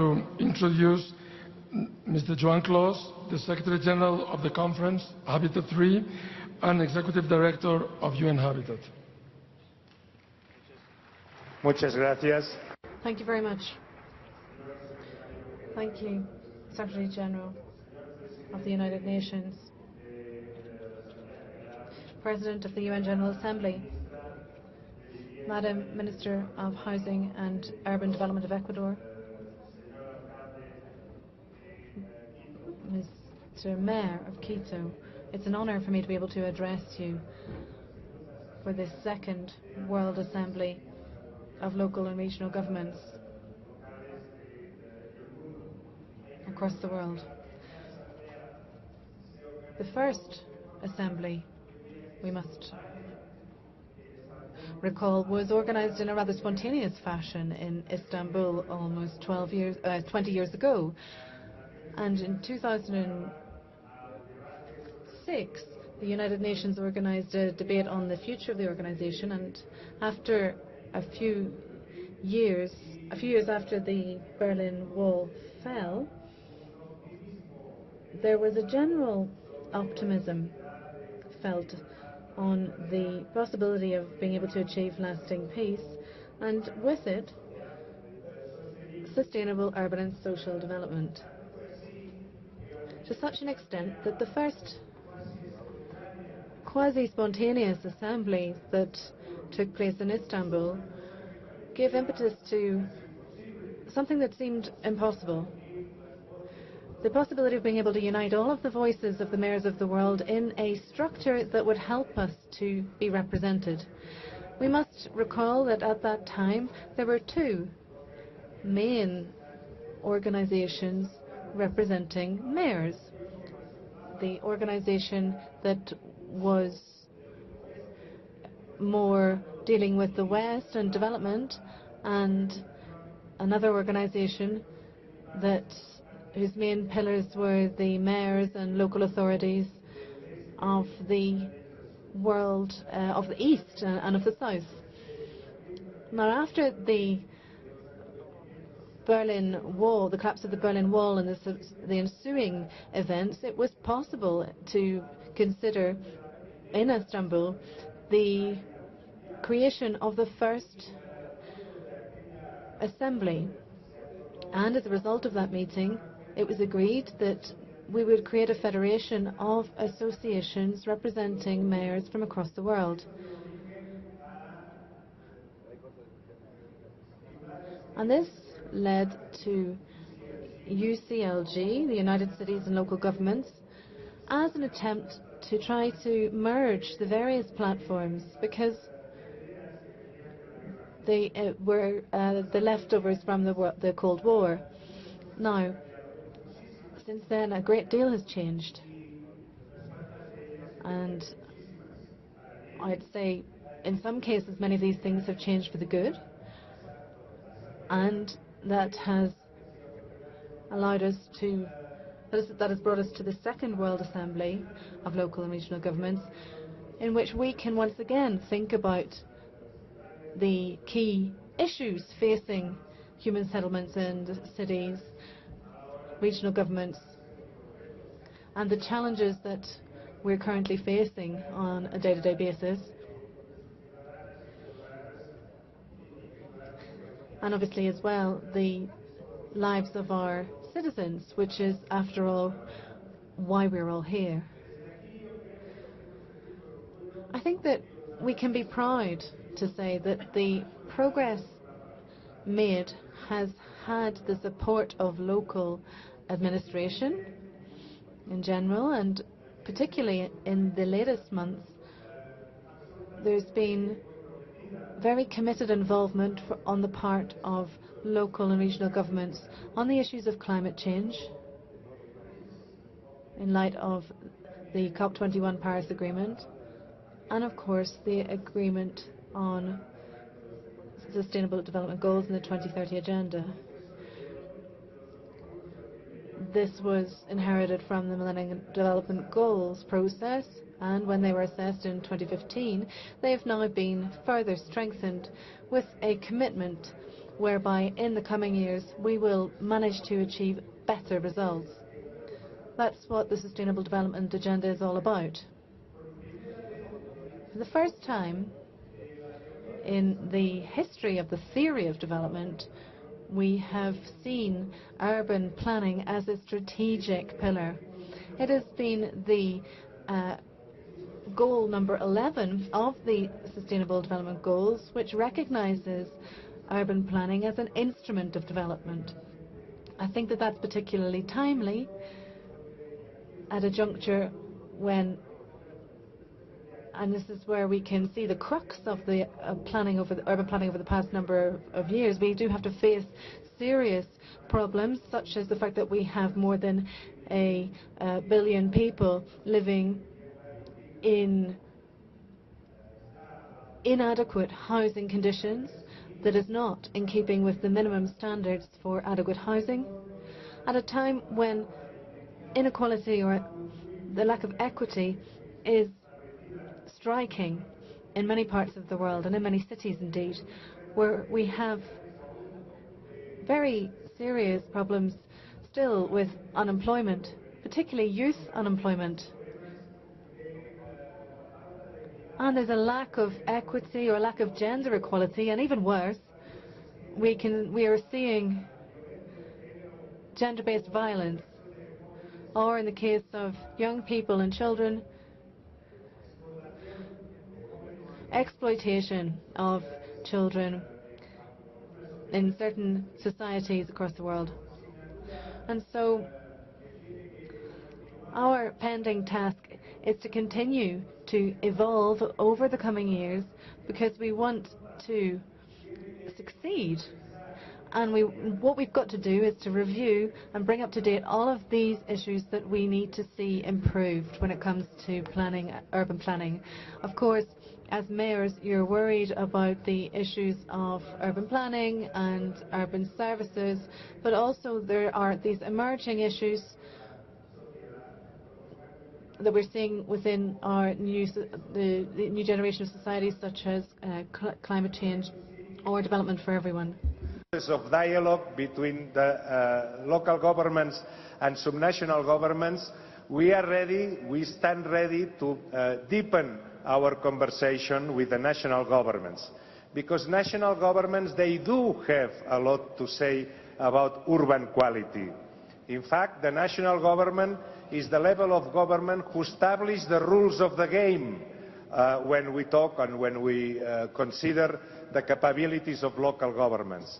to introduce Mr. Joan Clos, the Secretary General of the Conference, Habitat 3, and Executive Director of UN Habitat. Muchas gracias. Thank you very much. Thank you, Secretary General of the United Nations, President of the UN General Assembly, Madam Minister of Housing and Urban Development of Ecuador, Mr. Mayor of Quito. It's an honor for me to be able to address you for this second World Assembly of Local and Regional Governments across the world. The first assembly, we must recall, was organized in a rather spontaneous fashion in Istanbul almost 20 years ago. And in 2006, the United Nations organized a debate on the future of the organization, and after a few years after the Berlin Wall fell, there was a general optimism felt on the possibility of being able to achieve lasting peace, and with it, sustainable urban and social development. To such an extent that the first quasi-spontaneous assembly that took place in Istanbul gave impetus to something that seemed impossible. The possibility of being able to unite all of the voices of the mayors of the world in a structure that would help us to be represented. We must recall that at that time there were two main organizations representing mayors. The organization that was more dealing with the West and development, and another organization whose main pillars were the mayors and local authorities of the world, of the East and of the South. Now, after the Berlin Wall, the collapse of the Berlin Wall and the ensuing events, it was possible to consider in Istanbul the creation of the first assembly. And as a result of that meeting, it was agreed that we would create a federation of associations representing mayors from across the world. And this led to UCLG, the United Cities and Local Governments, as an attempt to try to merge the various platforms, because they were the leftovers from the Cold War. Now, since then, a great deal has changed. And I'd say, in some cases, many of these things have changed for the good. And that has allowed us to, that has brought us to the second World Assembly of Local and Regional Governments, in which we can once again think about the key issues facing human settlements and cities, regional governments, and the challenges that we're currently facing on a day-to-day basis. And obviously as well, the lives of our citizens, which is, after all, why we're all here. I think that we can be proud to say that the progress made has had the support of local administration in general, and particularly in the latest months, there's been very committed involvement on the part of local and regional governments on the issues of climate change in light of the COP21 Paris Agreement, and of course the agreement on Sustainable Development Goals in the 2030 Agenda. This was inherited from the Millennium Development Goals process, and when they were assessed in 2015, they have now been further strengthened with a commitment whereby in the coming years we will manage to achieve better results. That's what the Sustainable Development Agenda is all about. For the first time in the history of the theory of development, we have seen urban planning as a strategic pillar. It has been the goal number 11 of the Sustainable Development Goals, which recognizes urban planning as an instrument of development. I think that that's particularly timely at a juncture when, and this is where we can see the crux of the urban planning over the past number of years, we do have to face serious problems, such as the fact that we have more than a billion people living in inadequate housing conditions that is not in keeping with the minimum standards for adequate housing, at a time when inequality or the lack of equity is striking in many parts of the world, and in many cities indeed, where we have very serious problems still with unemployment, particularly youth unemployment. And there's a lack of equity or lack of gender equality, and even worse, we are seeing gender-based violence, or in the case of young people and children, exploitation of children in certain societies across the world. And so our pending task is to continue to evolve over the coming years, because we want to succeed. And what we've got to do is to review and bring up to date all of these issues that we need to see improved when it comes to planning, urban planning. Of course, as mayors, you're worried about the issues of urban planning and urban services, but also there are these emerging issues that we're seeing within our the new generation of societies, such as climate change or development for everyone. Of dialogue between the local governments and subnational governments, we stand ready to deepen our conversation with the national governments, because national governments, they do have a lot to say about urban quality. In fact, the national government is the level of government who establishes the rules of the game when we talk and when we consider the capabilities of local governments.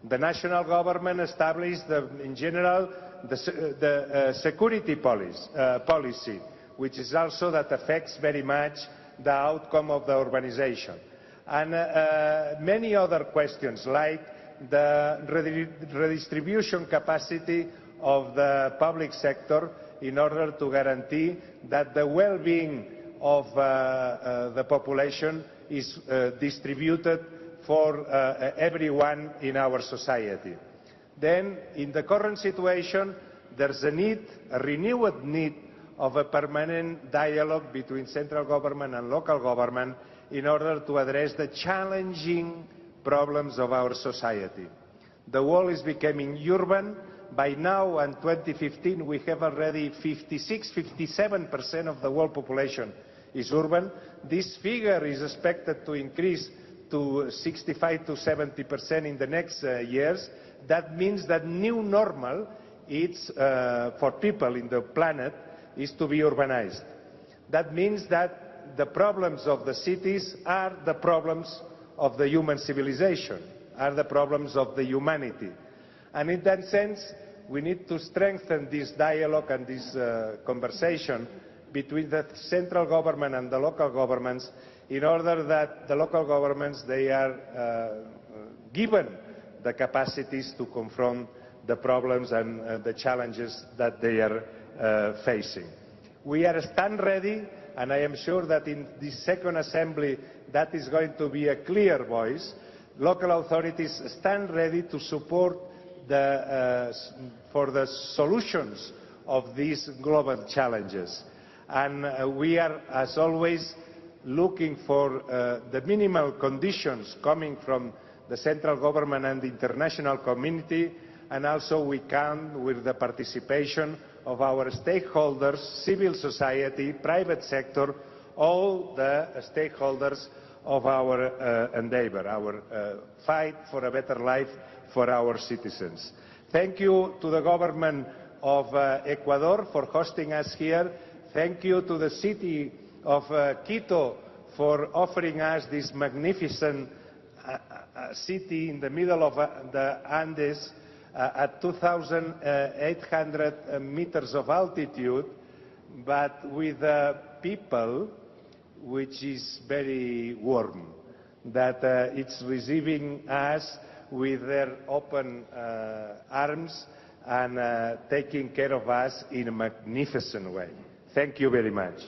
The national government established, in general, the security policy, which is also that affects very much the outcome of the urbanization. And many other questions, like the redistribution capacity of the public sector in order to guarantee that the well-being of the population is distributed for everyone in our society. Then, in the current situation, there's a renewed need of a permanent dialogue between central government and local government in order to address the challenging problems of our society. The world is becoming urban. By now, in 2015, we have already 57% of the world population is urban. This figure is expected to increase to 65 to 70% in the next years. That means that new normal for people in the planet is to be urbanized. That means that the problems of the cities are the problems of the human civilization, are the problems of the humanity. And in that sense, we need to strengthen this dialogue and this conversation between the central government and the local governments, in order that the local governments, they are given the capacities to confront the problems and the challenges that they are facing. We are stand ready, and I am sure that in this second assembly that is going to be a clear voice. Local authorities stand ready to support for the solutions of these global challenges. And we are, as always, looking for the minimal conditions coming from the central government and the international community, and also we count with the participation of our stakeholders, civil society, private sector, all the stakeholders of our endeavor, our fight for a better life for our citizens. Thank you to the government of Ecuador for hosting us here. Thank you to the city of Quito for offering us this magnificent city in the middle of the Andes at 2,800 meters of altitude, but with people which is very warm, that it's receiving us with their open arms and taking care of us in a magnificent way. Thank you very much.